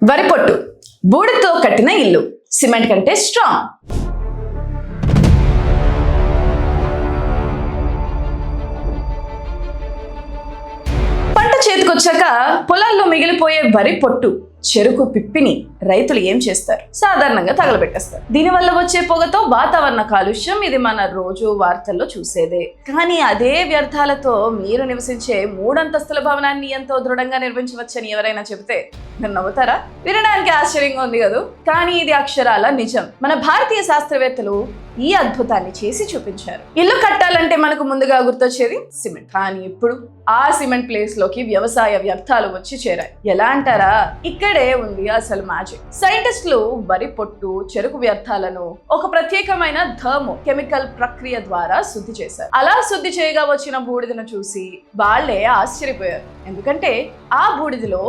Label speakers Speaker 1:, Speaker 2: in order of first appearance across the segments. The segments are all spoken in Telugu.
Speaker 1: వరి పొట్టు బూడితో కట్టిన ఇల్లు సిమెంట్ కంటే స్ట్రాంగ్. పంట చేతికొచ్చాక పొలాల్లో మిగిలిపోయే వరి పొట్టు, చెరుకు పిప్పిని రైతులు ఏం చేస్తారు? సాధారణంగా తగలబెట్టేస్తారు. దీనివల్ల వచ్చే పొగతో వాతావరణ కాలుష్యం, ఇది మన రోజు వార్తల్లో చూసేదే. కానీ అదే వ్యర్థాలతో మీరు నివసించే 3 అంతస్తుల భవనాన్ని ఎంతో దృఢంగా నిర్మించవచ్చని ఎవరైనా చెబితే మీరు నవ్వుతారా? వినడానికి ఆశ్చర్యంగా ఉంది కదా, కానీ ఇది అక్షరాల నిజం. మన భారతీయ శాస్త్రవేత్తలు ఈ అద్భుతాన్ని చేసి చూపించారు. ఇల్లు కట్టాలంటే మనకు ముందుగా గుర్తొచ్చేది సిమెంట్. కానీ ఇప్పుడు ఆ సిమెంట్ ప్లేస్ లోకి వ్యవసాయ వ్యర్థాలు వచ్చి చేరాయి. ఎలా అంటారా? ఇక్కడే ఉంది అసలు మ్యాజిక్. సైంటిస్టులు వరి పొట్టు, చెరుకు వ్యర్థాలను ఒక ప్రత్యేకమైన థర్మో కెమికల్ ప్రక్రియ ద్వారా శుద్ధి చేశారు. అలా శుద్ధి చేయగా వచ్చిన బూడిదను చూసి వాళ్ళే ఆశ్చర్యపోయారు. ఎందుకంటే ఆ బూడిదలో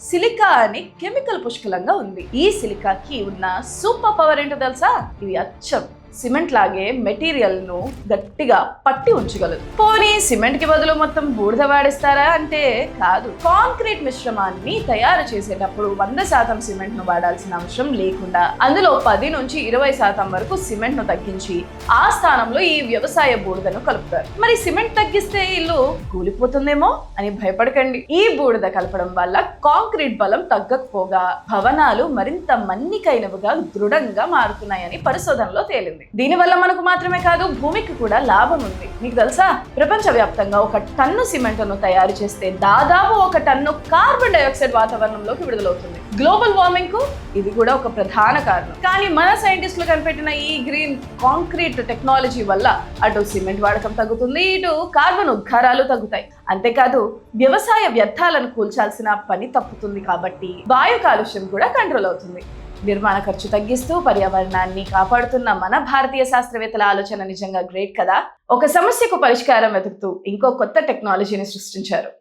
Speaker 1: సిలికా అనే కెమికల్ పుష్కలంగా ఉంది. ఈ సిలికాకి ఉన్న సూపర్ పవర్ ఏంటో తెలుసా? ఇది అచ్చం సిమెంట్ లాగే మెటీరియల్ ను గట్టిగా పట్టి ఉంచగలదు. పోనీ సిమెంట్ కి బదులు మొత్తం బూడిద వాడిస్తారా అంటే కాదు. కాంక్రీట్ మిశ్రమాన్ని తయారు చేసేటప్పుడు 100% సిమెంట్ ను వాడాల్సిన అవసరం లేకుండా అందులో 10 నుంచి 20% వరకు సిమెంట్ ను తగ్గించి ఆ స్థానంలో ఈ వ్యవసాయ బూడిదను కలుపుతారు. మరి సిమెంట్ తగ్గిస్తే ఇల్లు కూలిపోతుందేమో అని భయపడకండి. ఈ బూడిద కలపడం వల్ల కాంక్రీట్ బలం తగ్గకపోగా భవనాలు మరింత మన్నికైనవిగా దృఢంగా మారుతున్నాయని పరిశోధనలో తేలింది. దీనివల్ల మనకు మాత్రమే కాదు, భూమికి కూడా లాభం ఉంది. మీకు తెలుసా, ప్రపంచవ్యాప్తంగా 1 టన్ను సిమెంట్ను తయారు చేస్తే దాదాపు 1 టన్ను కార్బన్ డైఆక్సైడ్ వాతావరణంలోకి విడుదలవుతుంది. గ్లోబల్ వార్మింగ్ కు ఇది కూడా ఒక ప్రధాన కారణం. కానీ మన సైంటిస్టులు కనిపెట్టిన ఈ గ్రీన్ కాంక్రీట్ టెక్నాలజీ వల్ల అటు సిమెంట్ వాడకం తగ్గుతుంది, ఇటు కార్బన్ ఉద్గారాలు తగ్గుతాయి. అంతేకాదు వ్యవసాయ వ్యర్థాలను కూల్చాల్సిన పని తప్పుతుంది. కాబట్టి వాయు కాలుష్యం కూడా కంట్రోల్ అవుతుంది. నిర్మాణ ఖర్చు తగ్గిస్తూ పర్యావరణాన్ని కాపాడుతున్న మన భారతీయ శాస్త్రవేత్తల ఆలోచన నిజంగా గ్రేట్ కదా. ఒక సమస్యకు పరిష్కారం వెతుకుతూ ఇంకో కొత్త టెక్నాలజీని సృష్టించారు.